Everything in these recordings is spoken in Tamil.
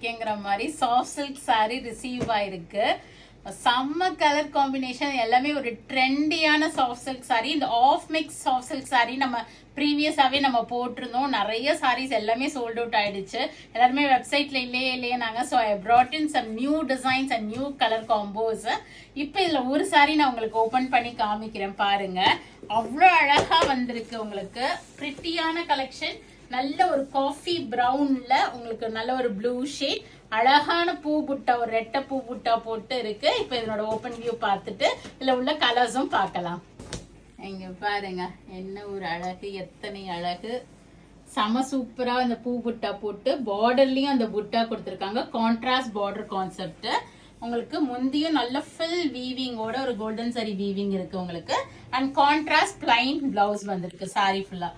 இருக்கேங்கிற மாதிரி சாஃப்ட் சில்க் சாரி ரிசீவ் ஆயிருக்கு. செம்ம கலர் காம்பினேஷன், எல்லாமே ஒரு ட்ரெண்டியான சாஃப்ட் சில்க் சாரி. இந்த half mix soft silk sari நம்ம ப்ரீவியஸாவே நம்ம போட்டிருந்தோம். நிறைய சாரீஸ் எல்லாமே சோல்ட் அவுட் ஆயிடுச்சு. எல்லாருமே வெப்சைட்ல இல்லையே நாங்க. So I brought in some new designs and new colour combos. இப்போ இதுல ஒரு சாரி நான் உங்களுக்கு ஓபன் பண்ணி காமிக்கிறேன் பாருங்க. அவ்வளோ அழகா வந்திருக்கு உங்களுக்கு. பிரிட்டியான கலெக்ஷன். நல்ல ஒரு காஃபி பிரவுன்ல உங்களுக்கு நல்ல ஒரு ப்ளூ ஷேட், அழகான பூ புட்டா, ஒரு ரெட்டை பூ புட்டா போட்டு இருக்கு. இப்போ இதனோட ஓபன் வியூ பார்த்துட்டு இதுல உள்ள கலர்ஸும் பார்க்கலாம். இங்க பாருங்க என்ன ஒரு அழகு, எத்தனை அழகு. செம சூப்பரா அந்த பூ புட்டா போட்டு பார்டர்லயும் அந்த புட்டா கொடுத்துருக்காங்க. Contrast border concept. உங்களுக்கு முந்தியும் நல்ல ஃபில் வீவிங்கோட ஒரு கோல்டன் சாரி வீவிங் இருக்கு உங்களுக்கு. அண்ட் கான்ட்ராஸ்ட் பிளைன் பிளவுஸ் வந்திருக்கு சாரி ஃபுல்லா.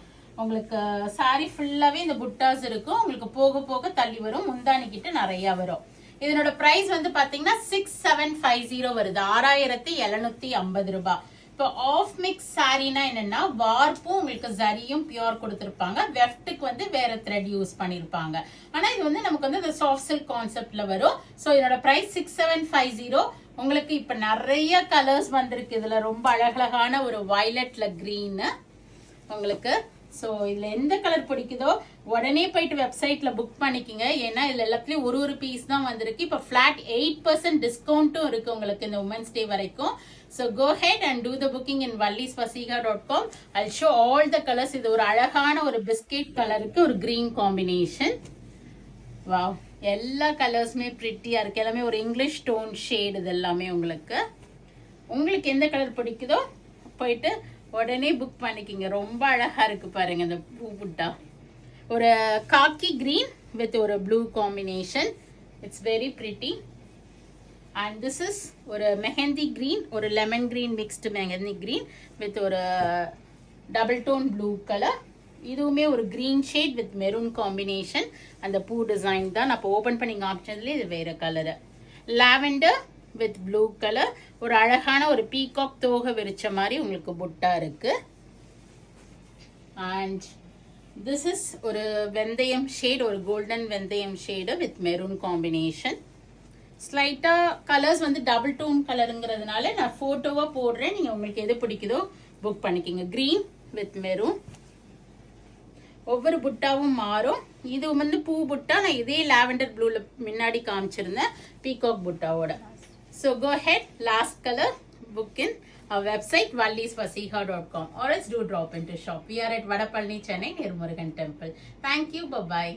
உங்களுக்கு சாரி ஃபுல்லாவே இந்த புட்டாஸ் இருக்கும். உங்களுக்கு போக போக தள்ளி வரும், முந்தானி கிட்ட நிறைய வரும். இதனோட பிரைஸ் வந்து பாத்தீங்கன்னா 6750 வருது, 6750 ரூபாய். இப்போ ஆஃப் மிக்ஸ் சாரினா என்னன்னா வார்ப்பும் உங்களுக்கு ஜரியும் பியூர் கொடுத்திருப்பாங்க. வெஃப்ட்டுக்கு வந்து வேற த்ரெட் யூஸ் பண்ணிருப்பாங்க. ஆனா இது வந்து நமக்கு வந்து இந்த சாஃப்ட் சில்க் கான்செப்ட்ல வரும். ஸோ இதனோட பிரைஸ் 6750. உங்களுக்கு இப்ப நிறைய கலர்ஸ் வந்திருக்கு. இதுல ரொம்ப அழகழகான ஒரு வயலட்ல கிரீன் உங்களுக்கு. ஸோ இதுல எந்த கலர் பிடிக்குதோ உடனே போயிட்டு வெப்சைட்ல புக் பண்ணிக்கோங்க. ஏன்னா இதுல எல்லாத்துலயும் ஒரு பீஸ் தான் வந்திருக்கு. இப்போ ஃபிளாட் 8% டிஸ்கவுண்ட்டும் இருக்கு உங்களுக்கு இந்த உமன்ஸ் டே வரைக்கும். So go ahead and do the booking in vallisvasiga.com. I'll show all the colors. இது ஒரு அழகான ஒரு பிஸ்கெட் கலருக்கு ஒரு கிரீன் காம்பினேஷன். வாவ், எல்லா கலர்ஸுமே பிரிட்டியா இருக்கு. எல்லாமே ஒரு இங்கிலீஷ் டோன் ஷேட். இது எல்லாமே உங்களுக்கு எந்த கலர் பிடிக்குதோ போயிட்டு உடனே புக் பண்ணிக்கிங்க. ரொம்ப அழகா இருக்கு பாருங்க இந்த பூ புட்டா. ஒரு காக்கி கிரீன் வித் ஒரு blue combination. It's very pretty. And this is ஒரு மெஹந்தி கிரீன், ஒரு lemon green mixed mehndi green with ஒரு டபுள் டோன் ப்ளூ கலர். இதுவுமே ஒரு green shade with maroon combination. அந்த பூ டிசைன் தான் நான் இப்போ ஓபன் பண்ணி காமிச்சதுலேயே இது வேற colour. Lavender with blue colour. ஒரு அழகான ஒரு பீகாக் தோகை விரிச்ச மாதிரி உங்களுக்கு புட்டா இருக்கு. அண்ட் திஸ் இஸ் ஒரு வெந்தயம் ஷேட், ஒரு கோல்டன் வெந்தயம் ஷேடு வித் மெரூன் காம்பினேஷன். ஸ்லைட்டா கலர்ஸ் வந்து டபுள் டோன் கலருங்கிறதுனால நான் போட்டோவா போடுறேன். நீங்க உங்களுக்கு எது பிடிக்குதோ புக் பண்ணிக்கோங்க. Green with maroon. ஒவ்வொரு புட்டாவும் மாறும். இது வந்து பூ புட்டா. நான் இதே லாவெண்டர் ப்ளூல முன்னாடி காமிச்சிருந்தேன் peacock புட்டாவோட. So go ahead, last color, book in our website vallisvasiga.com or else do drop into shop. We are at Vadapalani, Chennai near Murugan Temple. Thank you, bye bye.